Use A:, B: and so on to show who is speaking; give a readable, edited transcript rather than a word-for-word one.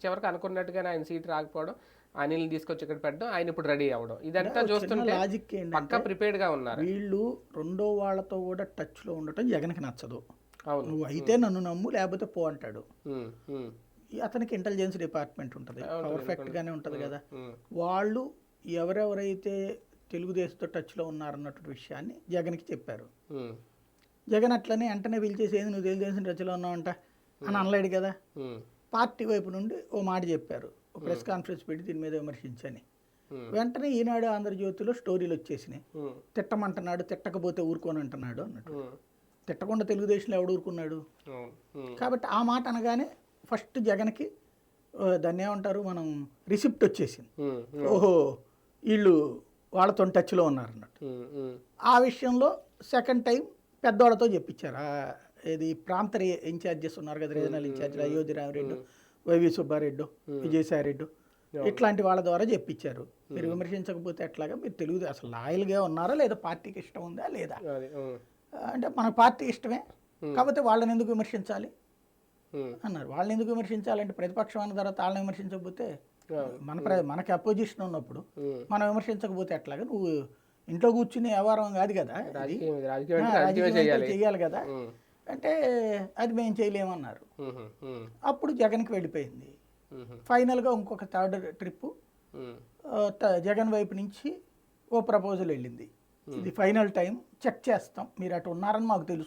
A: చివరికి అనుకున్నట్టుగానే ఆయన సీట్ రాకపోవడం, అనిల్ని తీసుకొచ్చి ఇక్కడ పెట్టడం, ఆయన ఇప్పుడు రెడీ అవ్వడం, ఇదంతా
B: చిన్న
A: చూస్తుంటే
B: లాజిక్
A: పక్కా
B: ఏంటంటే
A: ప్రిపేర్డ్ గా ఉన్నారు.
B: వీళ్ళు రెండో వాళ్ళతో కూడా టచ్లో ఉండటం జగన్కి నచ్చదు.
A: అవును.
B: నువ్వు అయితే నన్ను నమ్ము లేకపోతే పో అంటాడు.
A: ఉమ్, ఉమ్,
B: అతనికి ఇంటెలిజెన్స్ డిపార్ట్మెంట్ ఉంటుంది,
A: అవును,
B: పర్ఫెక్ట్గానే ఉంటుంది కదా.
A: ఉమ్,
B: వాళ్ళు ఎవరెవరైతే తెలుగుదేశంతో టచ్లో ఉన్నారన్నటువంటి విషయాన్ని జగన్కి చెప్పారు.
A: ఉమ్,
B: జగన్ అట్లనే వెంటనే పిలిచేసి ఏంది నువ్వు తెలుగుదేశం టచ్లో ఉన్నావంట అని అనలేడు కదా.
A: ఉమ్,
B: పార్టీ వైపు నుండి ఓ మాట చెప్పారు, ఓ ప్రెస్ కాన్ఫరెన్స్ పెట్టి దీని మీద విమర్శించని.
A: ఉమ్,
B: వెంటనే ఈనాడు ఆంధ్రజ్యోతిలో స్టోరీలు వచ్చేసినాయి.
A: ఉమ్,
B: తిట్టమంటున్నాడు, తిట్టకపోతే ఊరుకోని అంటున్నాడు అన్నట్టు.
A: ఉమ్,
B: తిట్టకుండా తెలుగుదేశంలో ఎవడు ఊరుకున్నాడు?
A: అవును, ఉమ్,
B: కాబట్టి ఆ మాట అనగానే ఫస్ట్ జగన్కి దాన్ని ఏమంటారు, మనం రిసిప్ట్ వచ్చేసింది.
A: ఉమ్,
B: ఓహో వీళ్ళు వాళ్ళతో టచ్లో ఉన్నారు అన్నట్టు.
A: ఉమ్, ఉమ్,
B: ఆ విషయంలో సెకండ్ టైం పెద్దవాళ్ళతో చెప్పించారు. ఏది ప్రాంత ఇన్ఛార్జెస్ ఉన్నారు కదా, రీజనల్ ఇన్ఛార్జీలు అయోధ్య రామిరెడ్డి, వైవి సుబ్బారెడ్డి, విజయసాయిరెడ్డి, ఇట్లాంటి వాళ్ళ ద్వారా చెప్పించారు. మీరు విమర్శించకపోతే ఎట్లాగా, మీరు తెలుగు అసలు లాయల్గా ఉన్నారా లేదా, పార్టీకి ఇష్టం ఉందా లేదా
A: అది, ఉమ్,
B: అంటే మన పార్టీ ఇష్టమే, కాకపోతే వాళ్ళని ఎందుకు విమర్శించాలి
A: ఉమ్,
B: అన్నారు. వాళ్ళని ఎందుకు విమర్శించాలంటే ప్రతిపక్షం అన్న తర్వాత వాళ్ళని విమర్శించకపోతే మనకి అపోజిషన్ ఉన్నప్పుడు
A: ఉమ్.
B: మనం విమర్శించకపోతే ఎట్లాగా, నువ్వు ఇంట్లో కూర్చుని వ్యవహారం కాదు కదా, ఇది
A: రాజకీయం ఇది, రాజకీయం అంటే
B: రాజకీయం
A: రాజకీయమే
B: అంటే
A: చేయాలి.
B: చెయ్యాలి కదా
A: ఉమ్,
B: అంటే అది మేము చేయలేమన్నారు.
A: ఉమ్, ఉమ్,
B: అప్పుడు జగన్కి వెళ్ళిపోయింది.
A: ఉమ్,
B: ఫైనల్గా ఇంకొక థర్డ్ ట్రిప్పు
A: ఉమ్,
B: జగన్ వైపు నుంచి ఓ ప్రపోజల్ వెళ్ళింది, ఇది ఫైనల్ టైం చెక్ చేస్తాం, మీరు అటు ఉన్నారని మాకు తెలుసు.